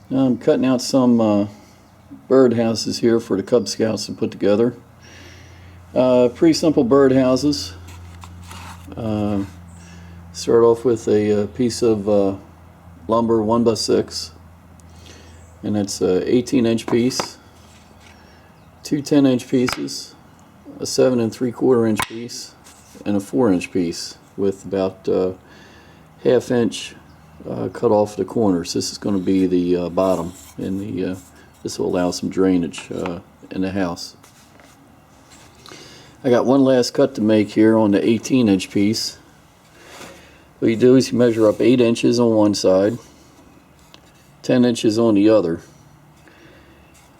Now I'm cutting out some bird houses here for the Cub Scouts to put together. Pretty simple bird houses. Start off with a piece of lumber 1x6, and that's an 18-inch piece, two 10-inch pieces, a 7 3/4-inch piece, and a 4-inch piece with about half-inch cut off the corners. This is going to be the bottom, and this will allow some drainage in the house. I got one last cut to make here on the 18-inch piece. What you do is you measure up 8 inches on one side, 10 inches on the other,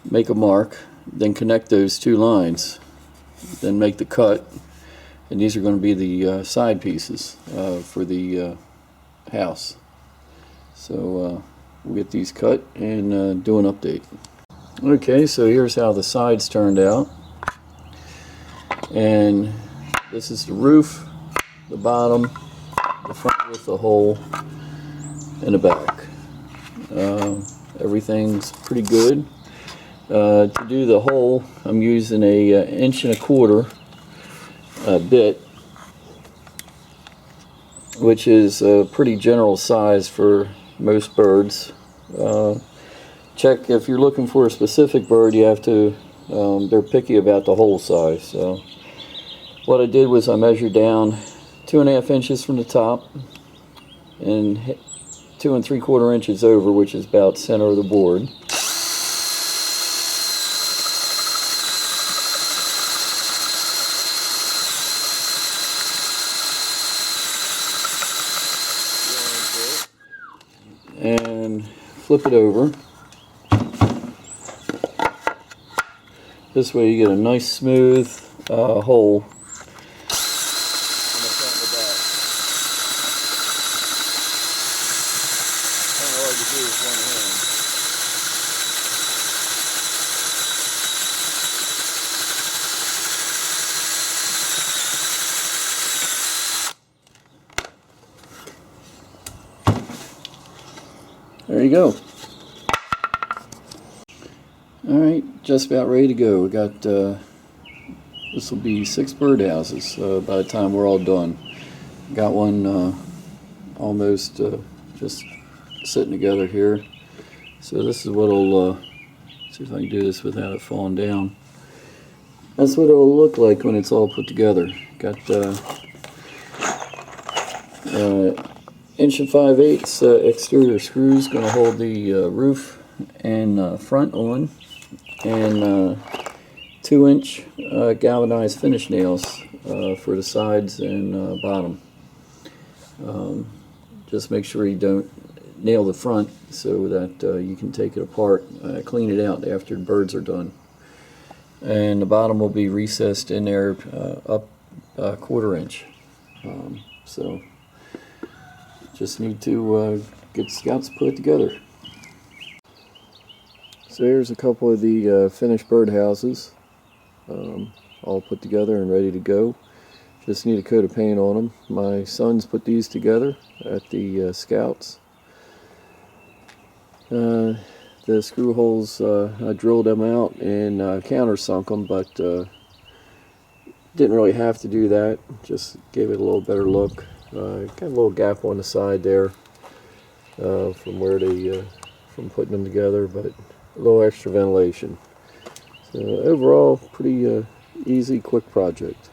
make a mark, then connect those two lines, then make the cut, and these are going to be the side pieces for the house. So we'll get these cut and do an update. Okay, so here's how the sides turned out, and this is the roof, the bottom, the front with the hole, and the back. Everything's pretty good. To do the hole, I'm using a 1 1/4 bit, which is a pretty general size for most birds. Check if you're looking for a specific bird, you have to, they're picky about the hole size. So what I did was I measured down 2.5 inches from the top and 2 3/4 inches over, which is about center of the board. And flip it over. This way you get a nice smooth hole. There you go. Alright, just about ready to go. We got, this will be 6 bird houses by the time we're all done. Got one almost just sitting together here. So this is what it'll, see if I can do this without it falling down. That's what it'll look like when it's all put together. Got 1 5/8 exterior screws going to hold the roof and front on, and 2-inch galvanized finish nails for the sides and bottom. Just make sure you don't nail the front so that you can take it apart, clean it out after the birds are done. And the bottom will be recessed in there up 1/4 inch. So just need to get Scouts put together. So here's a couple of the finished bird houses, all put together and ready to go. Just need a coat of paint on them. My sons put these together at the Scouts. The screw holes, I drilled them out and countersunk them, but didn't really have to do that. Just gave it a little better look. Got a little gap on the side there from where they from putting them together, but a little extra ventilation. So overall, pretty easy, quick project.